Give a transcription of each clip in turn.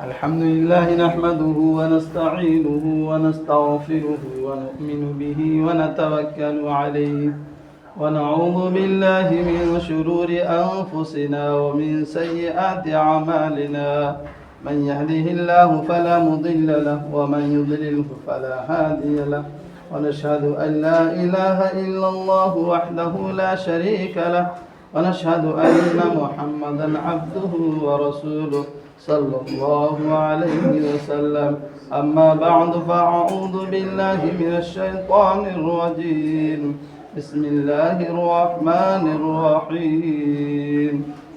الحمد لله نحمده ونستعينه ونستغفره ونؤمن به ونتوكل عليه ونعوذ بالله من شرور أنفسنا ومن سيئات أعمالنا من يهده الله فلا مضل له ومن يضلله فلا هادي له ونشهد أن لا إله إلا الله وحده لا شريك له ونشهد أن محمدا عبده ورسوله صلى الله عليه وسلم أما بعد فأعوذ بالله من الشيطان الرجيم بسم الله الرحمن الرحيم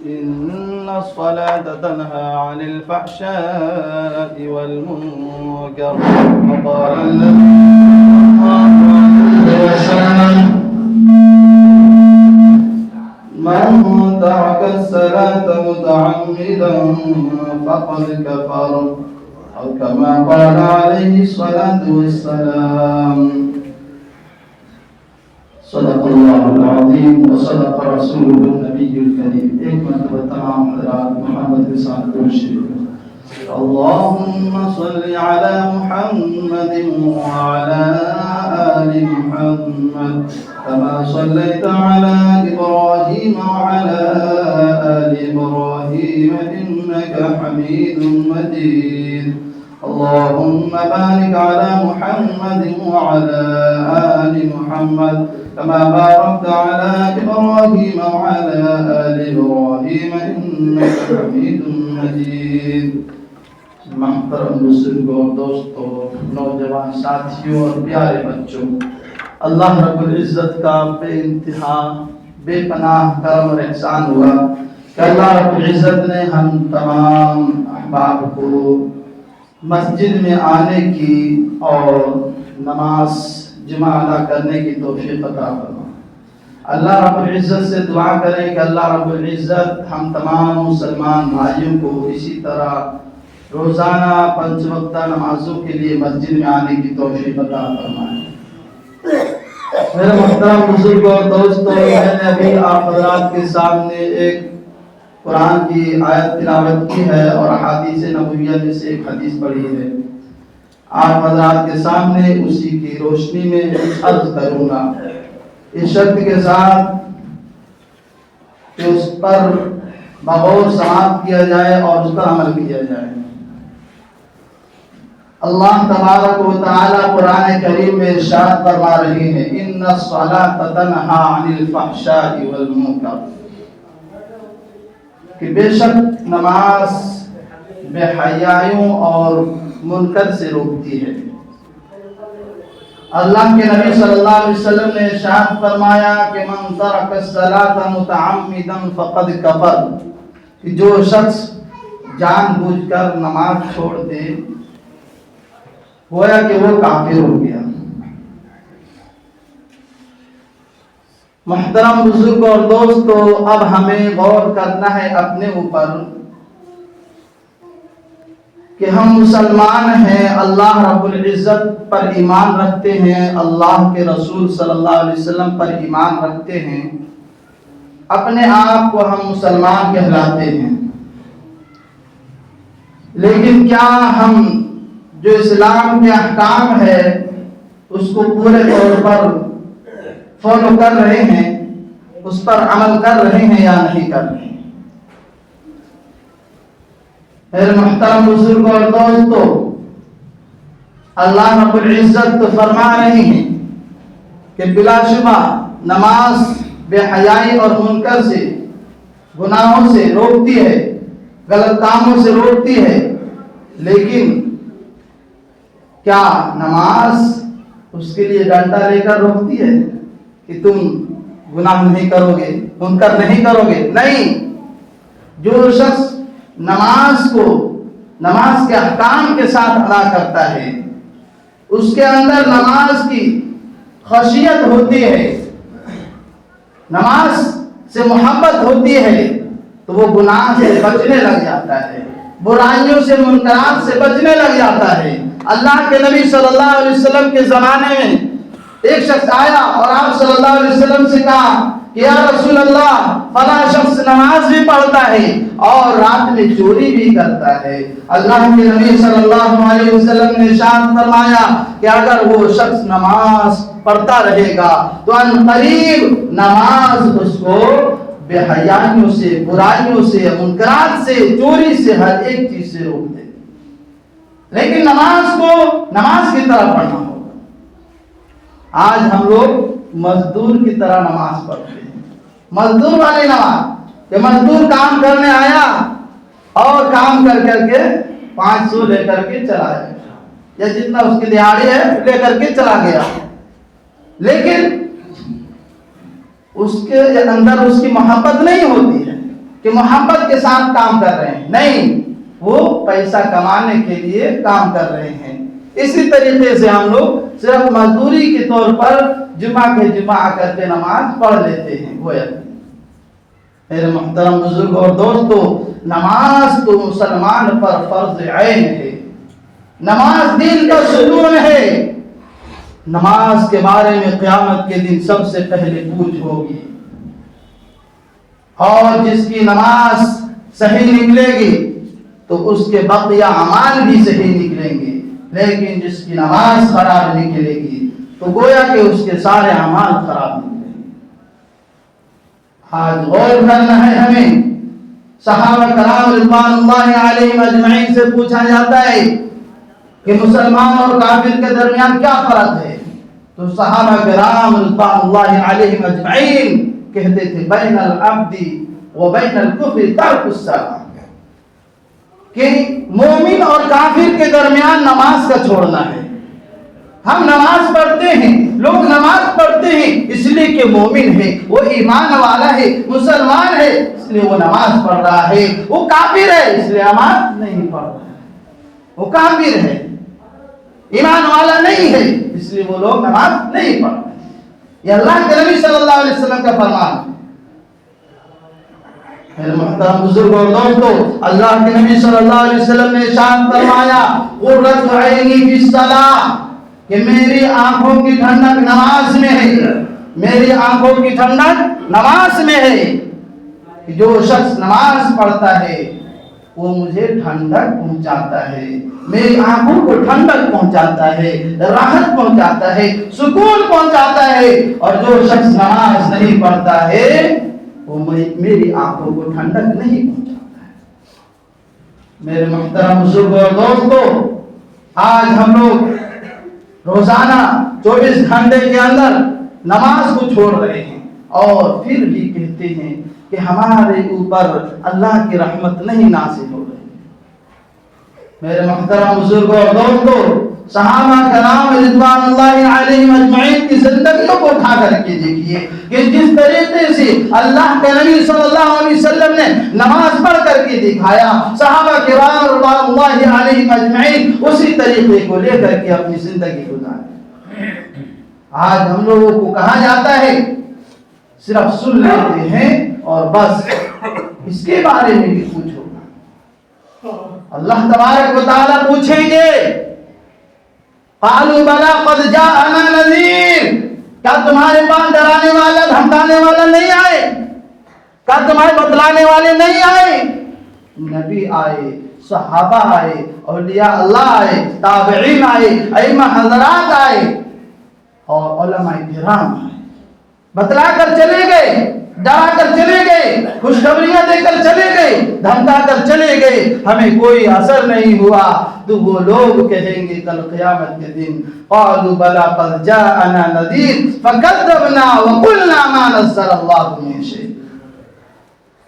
إن الصلاة تنهى عن الفحشاء والمنكر وقال النبي صلى الله عليه وسلم من ترك الصلاة متعمدا فقد كفر أو كما قال عليه الصلاة والسلام صدق الله العظيم وصدق رسوله النبي الكريم. ایک مرتبہ تمام حضرات محمد کے ساتھ درود شریف اللهم صل على محمد وعلى آل محمد كما صليت على إبراهيم وعلى آل إبراهيم إنك حميد مجيد. اللهم بارك على محمد وعلى آل محمد كما باركت على إبراهيم وعلى آل إبراهيم إنك حميد مجيد. محترم بزرگوں، دوستوں، نوجوان ساتھیوں اور پیارے بچوں، اللہ رب العزت کا بے انتہا بے پناہ کرم اور احسان ہوا کہ اللہ رب العزت نے ہم تمام احباب کو مسجد میں آنے کی اور نماز جمع ادا کرنے کی توفیق عطا فرمائے. اللہ رب العزت سے دعا کریں کہ اللہ رب العزت ہم تمام مسلمان بھائیوں کو اسی طرح روزانہ 5 وقتہ نمازوں کے لیے مسجد میں آنے کی توفیق عطا فرمائے. میرے محترم بزرگوں اور دوستوں، میں نے ابھی آپ حضرات کے سامنے ایک قرآن کی آیت تلاوت کی ہے اور احادیث نبویہ میں سے ایک حدیث پڑھی ہے. آپ حضرات کے سامنے اسی کی روشنی میں عرض کروں گا، اس شرط کے ساتھ کہ اس پر بغور سماعت کیا جائے اور اس پر عمل کیا جائے. اللہ تبارک و تعالی قرآن کریم میں ارشاد فرما رہے ہیں ان الصلاۃ تنہی عن الفحشاء والمنکر، کہ بے شک نماز بے حیائیوں اور منکر سے روکتی ہے. اللہ کے نبی صلی اللہ علیہ وسلم نے ارشاد فرمایا کہ من ترک الصلاۃ متعمدا فقد کفر، کہ جو شخص جان بوجھ کر نماز چھوڑ دے گویا کہ وہ کافر ہو گیا. محترم بزرگوں اور دوستوں، اب ہمیں غور کرنا ہے اپنے اوپر کہ ہم مسلمان ہیں، اللہ رب العزت پر ایمان رکھتے ہیں، اللہ کے رسول صلی اللہ علیہ وسلم پر ایمان رکھتے ہیں، اپنے آپ کو ہم مسلمان کہلاتے ہیں، لیکن کیا ہم جو اسلام کے احکام ہے اس کو پورے طور پر فالو کر رہے ہیں، اس پر عمل کر رہے ہیں یا نہیں کر رہے ہیں؟ میرے محترم بزرگوں اور دوستوں، اللہ رب العزت تو فرما رہے ہیں کہ بلا شبہ نماز بے حیائی اور منکر سے، گناہوں سے روکتی ہے، غلط کاموں سے روکتی ہے، لیکن کیا نماز اس کے لیے ڈنڈا لے کر روکتی ہے کہ تم گناہ نہیں کرو گے، منکر نہیں کرو گے؟ نہیں. جو شخص نماز کے احکام کے ساتھ ادا کرتا ہے، اس کے اندر نماز کی خشیت ہوتی ہے، نماز سے محبت ہوتی ہے، تو وہ گناہ سے بچنے لگ جاتا ہے، برائیوں سے، منکرات سے بچنے لگ جاتا ہے. اللہ کے نبی صلی اللہ علیہ وسلم کے زمانے میں ایک شخص آیا اور آپ صلی اللہ علیہ وسلم سے کہا کہ یا رسول اللہ، فلاں شخص نماز بھی پڑھتا ہے اور رات میں چوری بھی کرتا ہے۔ اللہ کے نبی صلی اللہ علیہ وسلم نے ارشاد فرمایا کہ اگر وہ شخص نماز پڑھتا رہے گا تو ان قریب نماز اس کو بے حیائیوں سے، برائیوں سے، منکرات سے، چوری سے، ہر ایک چیز سے روک دے۔ لیکن نماز کو نماز کی طرح پڑھنا ہوگا۔ آج ہم لوگ مزدور کی طرح نماز پڑھتے ہیں، مزدور والی نماز کہ مزدور کام کرنے آیا اور کام کر کے 500 لے کر کے چلا گیا، یا جتنا اس کی دیہاڑی ہے لے کر کے چلا گیا، لیکن اس کے اندر اس کی محبت نہیں ہوتی ہے کہ محبت کے ساتھ کام کر رہے ہیں، نہیں، وہ پیسہ کمانے کے لیے کام کر رہے ہیں۔ اسی طریقے سے ہم لوگ صرف مزدوری کے طور پر جمعہ کے جمعہ آ کر کے نماز پڑھ لیتے ہیں۔ گویا میرے محترم بزرگ اور دوستو، نماز تو مسلمان پر فرض عین ہے، نماز دین کا ستون ہے۔ نماز کے بارے میں قیامت کے دن سب سے پہلے پوچھ ہوگی، اور جس کی نماز صحیح نکلے گی تو اس کے بقیہ اعمال بھی صحیح نکلیں گے، لیکن جس کی نماز خراب نکلے گی تو گویا کہ اس کے سارے اعمال خراب نکلیں گے۔ آج غور کرنا ہے ہمیں۔ صحابہ کرام رضوان اللہ علیہم اجمعین سے پوچھا جاتا ہے کہ مسلمان اور کافر کے درمیان کیا فرق ہے، تو صحابہ کرام رضوان اللہ علیہم اجمعین کہتے تھے بین العبد و بین الکفر ترک الصلاۃ، کہ مومن اور کافر کے درمیان نماز کا چھوڑنا ہے۔ ہم نماز پڑھتے ہیں، لوگ نماز پڑھتے ہیں اس لیے کہ مومن ہے، وہ ایمان والا ہے، مسلمان ہے، اس لیے وہ نماز پڑھ رہا ہے۔ وہ کافر ہے اس لیے نماز نہیں پڑھ رہا ہے، وہ کافر ہے، ایمان والا نہیں ہے، اس لیے وہ لوگ نماز نہیں پڑھ رہے۔ یہ اللہ کے نبی صلی اللہ علیہ وسلم کا فرمان ہے۔ میرے محترم بزرگ اور دوستو، اللہ کے نبی صلی اللہ علیہ وسلم نے ارشاد فرمایا قرۃ عینی فی الصلاۃ، کہ میری آنکھوں کی ٹھنڈک نماز میں ہے، میری آنکھوں کی ٹھنڈک نماز میں ہے، کہ جو شخص نماز پڑھتا ہے وہ مجھے ٹھنڈک پہنچاتا ہے، میری آنکھوں کو ٹھنڈک پہنچاتا ہے، راحت پہنچاتا ہے، سکون پہنچاتا ہے، اور جو شخص نماز نہیں پڑھتا ہے وہ میری آنکھوں کو ٹھنڈک نہیں پہنچاتا ہے۔ میرے محترم بزرگ اور دوستو، آج ہم لوگ روزانہ 24 گھنٹے کے اندر نماز کو چھوڑ رہے ہیں، اور پھر بھی کہتے ہیں کہ ہمارے اوپر اللہ کی رحمت نہیں نازل ہو رہی۔ میرے محترم بزرگ اور دوستو، صحابہ کرام رضوان اللہ علیہم اجمعین کی زندگیوں کو اٹھا کر کے دیکھیے کہ جس طریقے سے اللہ کے نبی صلی اللہ علیہ وسلم نے نماز پڑھ کر کے دکھایا، صحابہ کرام رضوان اللہ علیہم اجمعین اسی طریقے کو لے کر کے اپنی زندگی گزارے۔ آج ہم لوگوں کو کہا جاتا ہے صرف سن لیتے ہیں اور بس، اس کے بارے میں بھی پوچھو۔ اللہ تبارک و تعالیٰ پوچھیں گے قالوا بلا قد جاءنا نذیر، کیا تمہارے پاس ڈرانے والا، دھمکانے والا نہیں آئے؟ کیا تمہارے بتلانے والے نہیں آئے؟ نبی آئے، صحابہ آئے، اولیاء اللہ آئے، تابعین آئے، ائمہ حضرات آئے، اور علماء کرام آئے، بتلا کر چلے گئے، ڈرا کر چلے گئے، خوشخبریاں دے کر چلے گئے، دھمکا کر چلے گئے، ہمیں کوئی اثر نہیں ہوا۔ تو وہ لوگ کہیں گے کل قیامت کے دن قالوا بلا قد جاءنا نذیر فکذبنا وقلنا ما نزل اللہ من شیء،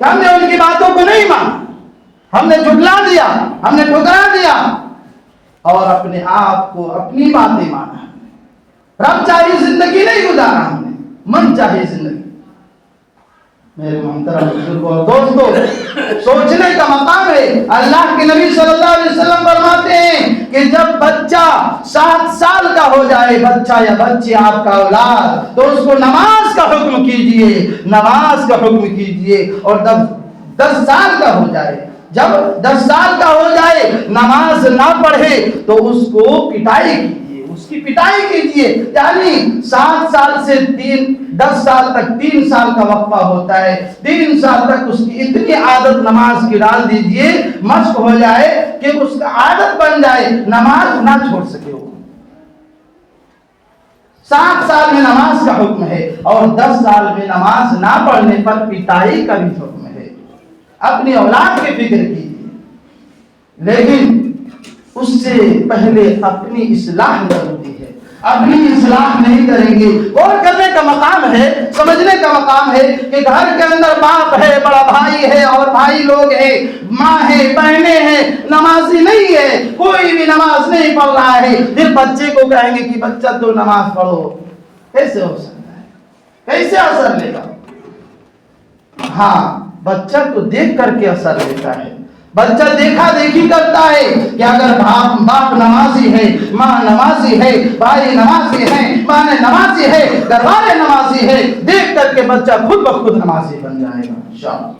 کہ ہم نے ان کی باتوں کو نہیں مانا، ہم نے جھٹلا دیا، ہم نے ٹھکرا دیا، اور اپنے آپ کو اپنی باتیں مانا، رب چاہیے زندگی نہیں گزارا، ہم نے من چاہیے زندگی۔ میرے محترم بزرگ اور دوستو، سوچنے کا مقام ہے۔ اللہ کے نبی صلی اللہ علیہ وسلم فرماتے ہیں کہ جب بچہ 7 سال کا ہو جائے، بچہ یا بچی آپ کا اولاد، تو اس کو نماز کا حکم کیجئے، نماز کا حکم کیجئے، اور جب 10 سال کا ہو جائے، جب 10 سال کا ہو جائے نماز نہ پڑھے تو اس کو پٹائی کیجئے، اس کی پٹائی کیجئے. یعنی 7 سال سے 10 سال تک 3 سال کا وقفہ ہوتا ہے. 3 سال تک اس کی اتنی عادت نماز کی ڈال دیجئے، مشق ہو جائے کہ اس کا عادت بن جائے، نماز نہ چھوڑ سکے. 7 سال میں نماز کا حکم ہے اور 10 سال میں نماز نہ پڑھنے پر پٹائی کا بھی حکم ہے. اپنی اولاد کی فکر کیجیے، لیکن اس سے پہلے اپنی اصلاح ضروری ہے. اپنی اصلاح نہیں کریں گے. غور کرنے کا مقام ہے، سمجھنے کا مقام ہے کہ گھر کے اندر باپ ہے، بڑا بھائی ہے اور بھائی لوگ ہیں، ماں ہے، بہنیں ہیں، نمازی نہیں ہے، کوئی بھی نماز نہیں پڑھ رہا ہے. پھر بچے کو کہیں گے کہ بچہ تو نماز پڑھو، کیسے ہو سکتا ہے؟ کیسے اثر لے گا؟ ہاں، بچہ تو دیکھ کر کے اثر لیتا ہے. بچہ دیکھا دیکھی کرتا ہے کہ اگر باپ نمازی ہے، ماں نمازی ہے، بھائی نمازی ہے، بہنیں نمازی ہے، گھر والے نمازی ہے، دیکھ کر کے بچہ خود بخود نمازی بن جائے گا انشاءاللہ.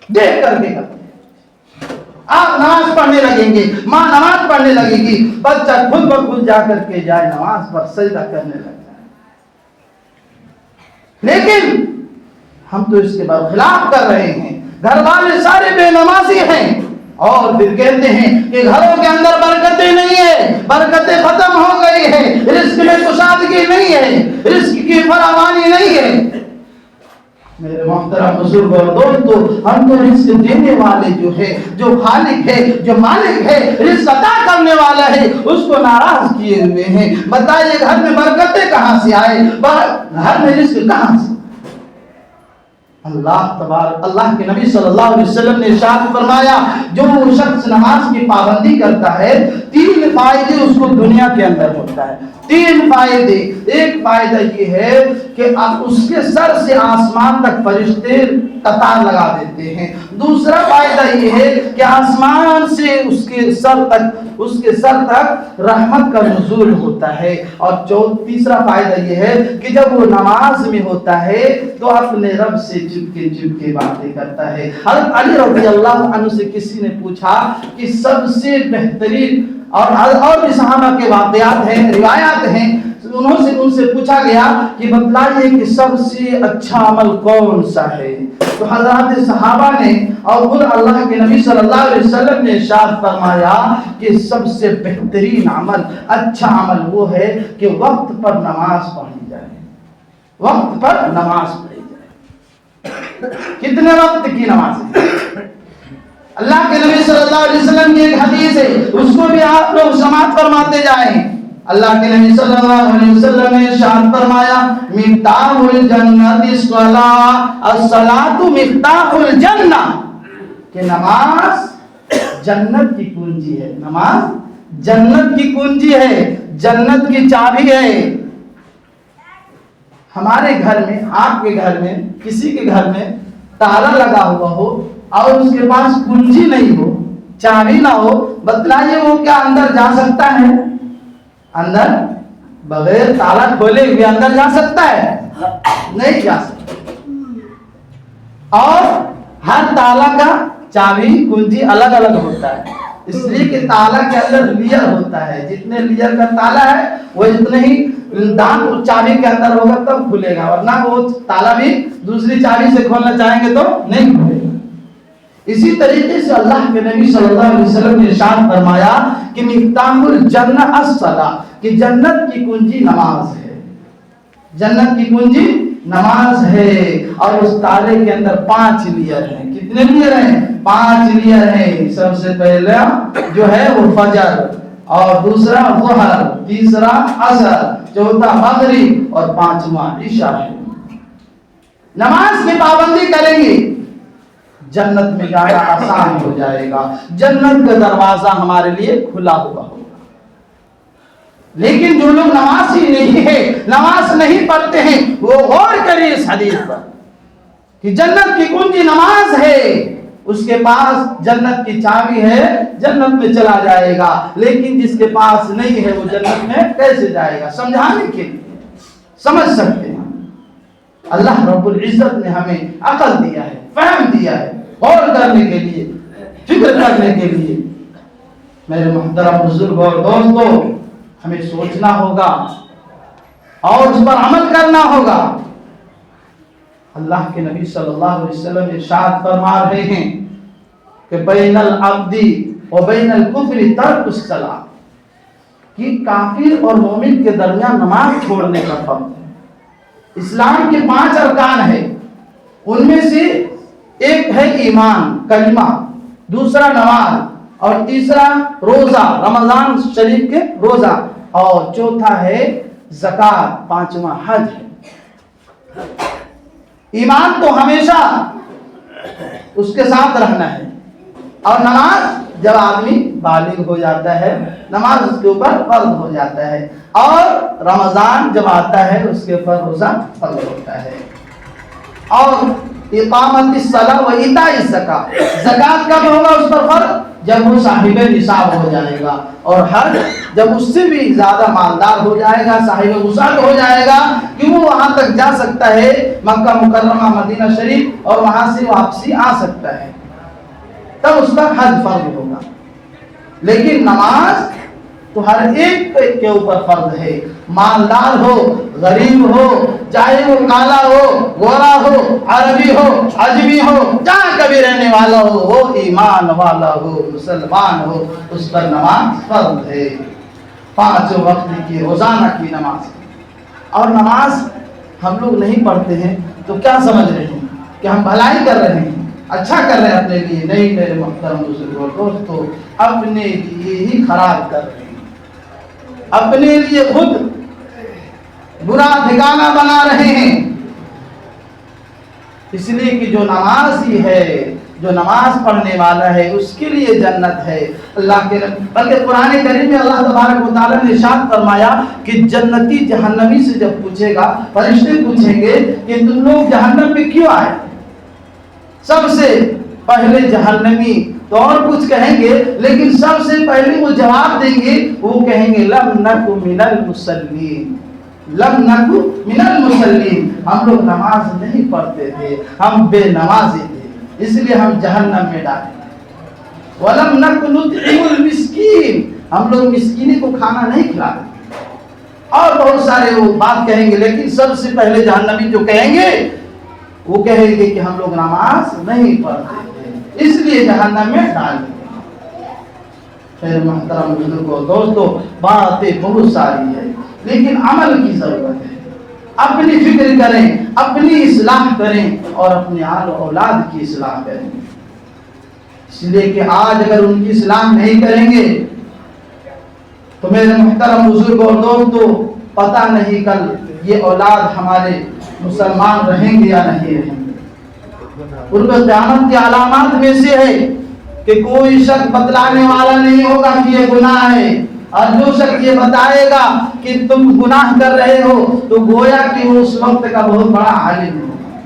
دیکھ کر کے کرتے ہیں. آپ نماز پڑھنے لگیں گے، ماں نماز پڑھنے لگے گی، بچہ خود بخود جا کر کے جائے نماز پر سجدہ کرنے لگتا ہے. لیکن ہم تو اس کے برخلاف کر رہے ہیں. گھر والے سارے بے نمازی ہیں اور پھر کہتے ہیں کہ گھروں کے اندر برکتیں نہیں ہے، برکتیں ختم ہو گئی ہے، رزق میں کشادگی نہیں ہے، رزق کی فراوانی نہیں ہے. میرے محترم بزرگ اور دوستو، ہم تو رزق دینے والے جو ہے، جو خالق ہے، جو مالک ہے، رزق عطا کرنے والا ہے، اس کو ناراض کیے ہوئے ہیں. بتائیے گھر میں برکتیں کہاں سے آئے؟ گھر میں رزق کہاں سے؟ اللہ کے نبی صلی اللہ علیہ وسلم نے ارشاد فرمایا، جو شخص نماز کی پابندی کرتا ہے 3 فائدے اس کو دنیا کے اندر ہوتا ہے. 3 فائدے. ایک فائدہ یہ ہے کہ اس کے سر سے آسمان تک فرشتے قطار لگا دیتے ہیں. دوسرا فائدہ یہ ہے کہ آسمان سے اس کے سر تک رحمت کا نزول ہوتا ہے. اور تیسرا فائدہ یہ ہے کہ جب وہ نماز میں ہوتا ہے تو اپنے رب سے چپ کے باتیں کرتا ہے. حضرت علی رضی اللہ عنہ سے کسی نے پوچھا کہ سب سے بہترین اور بھی صحابہ کے واقعات ہیں، روایات ہیں، ان سے پوچھا گیا کہ بتلائیے کہ سب سے اچھا عمل کون سا ہے. تو حضرات صحابہ نے اور خود اللہ کے نبی صلی اللہ علیہ وسلم نے ارشاد فرمایا کہ سب سے بہترین عمل، اچھا عمل وہ ہے کہ وقت پر نماز پڑھی جائے. وقت پر نماز پڑھی جائے. کتنے وقت کی نماز ہے؟ اللہ کے نبی صلی اللہ علیہ وسلم کی ایک حدیث ہے، اس کو بھی آپ لوگ سماعت فرماتے جائیں. اللہ کے نبی صلی اللہ علیہ وسلم نے ارشاد فرمایا، مفتاح الجنت الصلاۃ، الصلاۃ مفتاح الجنہ، کہ نماز جنت کی کنجی ہے. نماز جنت کی کنجی ہے، جنت کی چابی ہے. ہمارے گھر میں، آپ کے گھر میں، کسی کے گھر میں تالا لگا ہوا ہو اور اس کے پاس کنجی نہیں ہو، چابی نہ ہو، بتلائیے وہ کیا اندر جا سکتا ہے؟ اندر بغیر تالا کھولے ہوئے اندر جا سکتا ہے؟ نہیں جا سکتا. اور ہر تالا کا چابی کنجی الگ الگ ہوتا ہے، اس لیے کہ تالا کے اندر لیئر ہوتا ہے. جتنے لیئر کا تالا ہے وہ اتنے ہی دان چابی کے اندر ہوگا تب کھلے گا، ورنہ وہ تالا بھی دوسری چابی سے کھولنا چاہیں گے تو نہیں کھلے گا. اسی طریقے سے اللہ کے نبی صلی اللہ علیہ وسلم نے ارشاد فرمایا کہ مفتاح الجنہ الصلاۃ، کہ جنت کی کنجی نماز ہے. جنت کی کنجی نماز ہے. اور اس تالے کے اندر 5 لیئر ہیں. کتنے لیئر ہیں؟ 5 لیئر ہیں. سب سے پہلا جو ہے وہ فجر، اور دوسرا ظہر، تیسرا عصر، چوتھا مغرب اور 5واں عشاء ہے. نماز کی پابندی کریں گے، جنت میں جانا آسان ہو جائے گا. جنت کا دروازہ ہمارے لیے کھلا ہوا ہوگا. لیکن جو لوگ نمازی نہیں ہے، نماز نہیں پڑھتے ہیں، وہ غور کریں اس حدیث پر کہ جنت کی کنجی نماز ہے. اس کے پاس جنت کی چابی ہے، جنت میں چلا جائے گا. لیکن جس کے پاس نہیں ہے وہ جنت میں کیسے جائے گا؟ سمجھانے کے لیے سمجھ سکتے ہیں. اللہ رب العزت نے ہمیں عقل دیا ہے، فہم دیا ہے، غور کرنے کے لیے، فکر کرنے کے لیے. میرے محترم بزرگ اور دوستو، ہمیں سوچنا ہوگا اور اس پر عمل کرنا ہوگا۔ اللہ کے نبی صلی اللہ علیہ وسلم ارشاد فرما رہے ہیں کہ بین العبد و بین الکفر ترک الصلاۃ، کہ کافر اور مومن کے درمیان نماز چھوڑنے کا فرق ہے۔ اسلام کے 5 ارکان ہیں، ان میں سے ایک ہے ایمان کلمہ، دوسرا نماز، اور تیسرا روزہ رمضان شریف کے روزہ، اور چوتھا ہے زکوٰۃ، 5واں حج ہے۔ ایمان تو ہمیشہ اس کے ساتھ رہنا ہے، اور نماز جب آدمی بالغ ہو جاتا ہے نماز اس کے اوپر فرض ہو جاتا ہے، اور رمضان جب آتا ہے اس کے اوپر روزہ فرض ہوتا ہے، اور اقامت الصلاۃ و ایتاء الزکاۃ، زکوٰۃ کب ہوگا اس پر فرض؟ جب وہ صاحب نصاب ہو جائے گا، اور حج جب اس سے بھی زیادہ مالدار ہو جائے گا، صاحب وسعت ہو جائے گا کہ وہ وہاں تک جا سکتا ہے، مکہ مکرمہ مدینہ شریف، اور وہاں سے واپسی آ سکتا ہے، تب اس پر حج فرض ہوگا۔ لیکن نماز تو ہر ایک کے اوپر فرض ہے، مالدار ہو غریب ہو، چاہے وہ کالا ہو گورا ہو عربی ہو عجمی ہو، جہاں کبھی رہنے والا ہو، وہ ایمان والا ہو مسلمان ہو، اس پر نماز فرض ہے، 5 وقت کی روزانہ کی نماز۔ اور نماز ہم لوگ نہیں پڑھتے ہیں تو کیا سمجھ رہے ہیں کہ ہم بھلائی کر رہے ہیں، اچھا کر رہے ہیں اپنے لیے؟ نہیں میرے محترم دوستو، اپنے لیے ہی خراب کر رہے ہیں، اپنے لیے خود برا ٹھکانہ بنا رہے ہیں۔ اس لیے کہ جو نماز ہی ہے، جو نماز پڑھنے والا ہے اس کے لیے جنت ہے۔ اللہ کے بلکہ قرآن کریم میں اللہ تبارک و تعالیٰ نے ارشاد فرمایا کہ جنتی جہنمی سے جب پوچھے گا، فرشتے پوچھیں گے کہ تم لوگ جہنم میں کیوں آئے؟ سب سے پہلے جہنمی تو اور کچھ کہیں گے، لیکن سب سے پہلے وہ جواب دیں گے، وہ کہیں گے لم نک من المصلین، لم نک من المصلین، ہم لوگ نماز نہیں پڑھتے تھے، ہم بے نمازی تھے، اس لیے ہم جہنم میں ڈالے۔ ولم نک نطعم المسکین، ہم لوگ مسکینی کو کھانا نہیں کھلاتے، اور بہت سارے وہ بات کہیں گے، لیکن سب سے پہلے جہنمی جو کہیں گے وہ کہیں گے کہ ہم لوگ نماز نہیں پڑھتے تھے، اس لیے جہنم میں ڈال دیں۔ پھر محترم بزرگوں دوستو، باتیں بہت ساری ہے لیکن عمل کی ضرورت ہے۔ اپنی فکر کریں، اپنی اصلاح کریں، اور اپنے آل و اولاد کی اصلاح کریں، اس لیے کہ آج اگر ان کی اصلاح نہیں کریں گے تو میرے محترم بزرگوں دوستو، پتہ نہیں کل یہ اولاد ہمارے مسلمان رہیں گے یا نہیں رہیں گے۔ قرب قیامت کی علامات میں سے ہے کہ کوئی شخص بتلانے والا نہیں ہوگا کہ یہ گناہ ہے، اور جو شخص یہ بتائے گا کہ تم گناہ کر رہے ہو تو گویا کہ وہ اس وقت کا بہت بڑا عالم ہوگا۔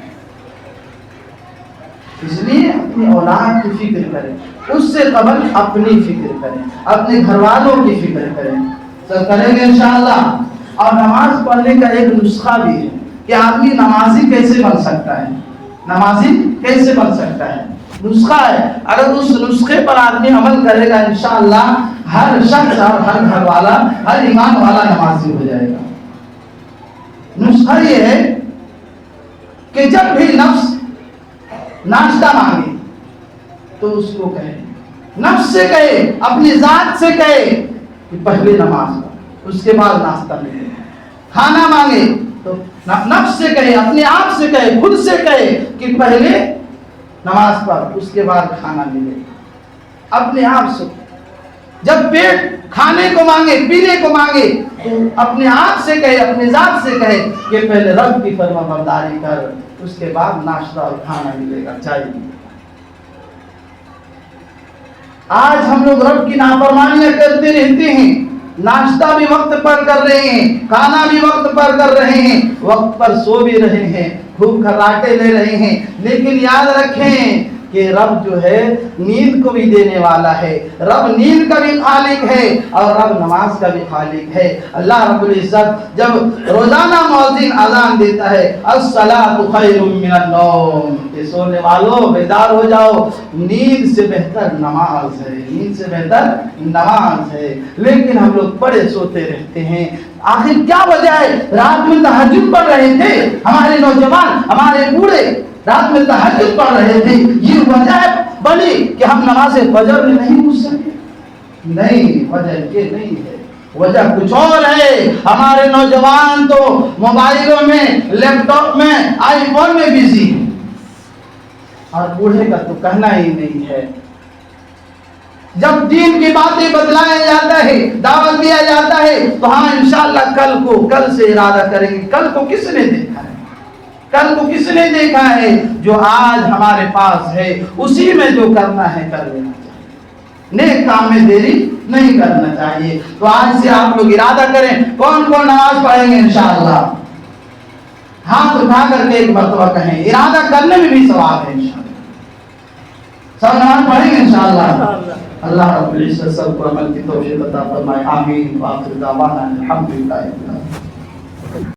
اس لیے اپنی اولاد کی فکر کریں، اس سے قبل اپنی فکر کریں، اپنے گھر والوں کی فکر کریں، سب کریں گے انشاءاللہ۔ اور نماز پڑھنے کا ایک نسخہ بھی ہے کہ آدمی نمازی کیسے بن سکتا ہے، نمازی کیسے بن سکتا ہے، نسخہ ہے۔ اگر اس نسخے پر آدمی عمل کرے گا انشاءاللہ ہر شخص اور ہر گھر والا، ہر ایمان والا نمازی ہو جائے گا۔ نسخہ یہ ہے کہ جب بھی نفس ناشتہ مانگے تو اس کو کہے، نفس سے کہے، اپنی ذات سے کہے کہ پہلے نماز پڑھ، اس کے بعد ناشتہ ملے۔ کھانا مانگے تو نفس سے کہے، اپنے آپ سے کہے، خود سے کہے کہ پہلے نماز پڑھ، اس کے بعد کھانا ملے، اپنے آپ سے۔ جب پیٹ کھانے کو مانگے، پینے کو مانگے تو اپنے آپ سے کہے، اپنے ذات سے کہے کہ پہلے رب کی فرما برداری کر، اس کے بعد ناشتہ اور کھانا ملے گا، چاہیے۔ آج ہم لوگ رب کی نافرمانیاں کرتے رہتے ہیں، ناشتہ بھی وقت پر کر رہے ہیں، کھانا بھی وقت پر کر رہے ہیں، وقت پر سو بھی رہے ہیں، خوب کھراٹے لے رہے ہیں، لیکن یاد رکھیں کہ رب جو ہے نیند کو بھی دینے والا ہے، رب نیند کا بھی خالق ہے اور رب نماز کا بھی خالق ہے۔ اللہ رب العزت جب روزانہ مؤذن اذان دیتا ہے الصلاۃ خیر من النوم، کہ سونے والوں بیدار ہو جاؤ، نیند سے بہتر نماز ہے، نیند سے بہتر نماز ہے، لیکن ہم لوگ بڑے سوتے رہتے ہیں۔ آخر کیا وجہ ہے؟ رات میں تہجد پڑھ رہے تھے ہمارے نوجوان، ہمارے بوڑھے رات میں تہجد پڑھ رہے تھے، یہ وجہ بنی کہ ہم نماز فجر میں نہیں پوچھ سکے؟ نہیں، وجہ یہ نہیں ہے، وجہ کچھ اور ہے۔ ہمارے نوجوان تو موبائلوں میں، لیپ ٹاپ میں، آئی فون میں بزی ہیں، اور بوڑھے کا تو کہنا ہی نہیں ہے۔ جب دین کی باتیں بتلایا جاتا ہے، دعوت دیا جاتا ہے، تو ہاں انشاءاللہ کل سے ارادہ کریں گے، کل کو کس نے دیکھا ہے؟ کل کو کس نے دیکھا ہے؟ جو آج ہمارے پاس ہے اسی میں جو کرنا ہے کر لینا چاہیے، نیک کام میں دیری نہیں کرنا چاہیے۔ تو آج سے آپ لوگ ارادہ کریں، کون کون نماز پڑھیں گے انشاءاللہ؟ ہاتھ اٹھا کر کے ایک مرتبہ کہیں، ارادہ کرنے میں بھی ثواب ہے انشاءاللہ۔ سب نماز پڑھیں گے انشاءاللہ۔ اللہ رب العزت سب کو عمل کی توفیق عطا فرمائے، آمین۔ وآخر دعوانا الحمدللہ۔